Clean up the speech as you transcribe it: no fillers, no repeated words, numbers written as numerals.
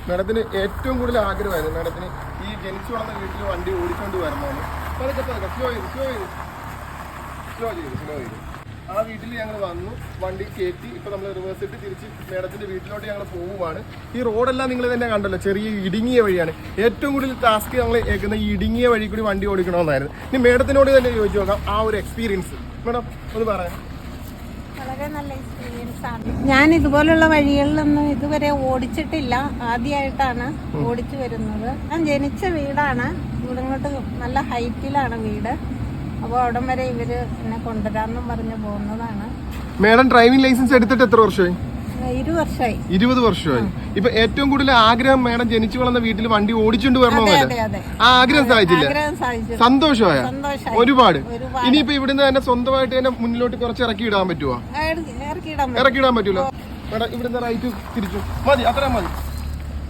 മാഡത്തിന് ഏറ്റവും കൂടുതൽ ആഗ്രഹമായിരുന്നു മാഡത്തിന് ഈ ജനിച്ചു വളർന്ന വീട്ടിൽ വണ്ടി ഓടിക്കൊണ്ട് വരണമെന്ന്. സ്ലോ ചെയ്തു ആ വീട്ടിൽ ഞങ്ങൾ വന്നു, വണ്ടി കയറ്റി. ഇപ്പൊ നമ്മൾ റിവേഴ്സ് ഇട്ട് തിരിച്ച് മേഡത്തിന്റെ വീട്ടിലോട്ട് ഞങ്ങൾ പോവുകയാണ്. ഈ റോഡെല്ലാം നിങ്ങൾ തന്നെ കണ്ടല്ലോ, ചെറിയ ഇടുങ്ങിയ വഴിയാണ്. ഏറ്റവും കൂടുതൽ ടാസ്ക് ഞങ്ങൾ ഏൽക്കുന്ന ഈ ഇടുങ്ങിയ വഴി കൂടി വണ്ടി ഓടിക്കണമെന്നായിരുന്നു. ഇനി മേഡത്തിനോട് തന്നെ ചോദിച്ചു നോക്കാം ആ ഒരു എക്സ്പീരിയൻസ്. മേഡം ഒന്ന് പറയാം. വളരെ നല്ല എക്സ്പീരിയൻസ് ആണ്. ഞാൻ ഇതുപോലുള്ള വഴികളിലൊന്നും ഇതുവരെ ഓടിച്ചിട്ടില്ല, ആദ്യമായിട്ടാണ് ഓടിച്ചു വരുന്നത്. ഞാൻ ജനിച്ച വീടാണ്, ഇവിടങ്ങോട്ട് നല്ല ഹൈറ്റിലാണ് വീട്. അപ്പോൾ അവിടം വരെ ഇവര് എന്നെ കൊണ്ടുവരാമെന്നും പറഞ്ഞു പോകുന്നതാണ്. മേഡം ഡ്രൈവിംഗ് ലൈസൻസ് എടുത്തിട്ട് എത്ര വർഷമായി? 20 വർഷമായി. 20 വർഷമായി. ഇപ്പൊ ഏറ്റവും കൂടുതൽ ആഗ്രഹം മേഡം ജനിച്ചു വളർന്ന വീട്ടിൽ വണ്ടി ഓടിച്ചോണ്ട് വരണമെന്നല്ലേ? ആ ആഗ്രഹം സാധിച്ചില്ല? സന്തോഷമായ ഒരുപാട്. ഇനിയിപ്പോ ഇവിടുന്ന് തന്നെ സ്വന്തമായിട്ട് തന്നെ മുന്നിലോട്ട് കുറച്ച് ഇറക്കി ഇടാൻ പറ്റുമോ? ഇറക്കിയിടാൻ പറ്റൂല മേഡം. ഇവിടുന്ന് റൈറ്റ് തിരിച്ചു മതി, അത്രയും മതി.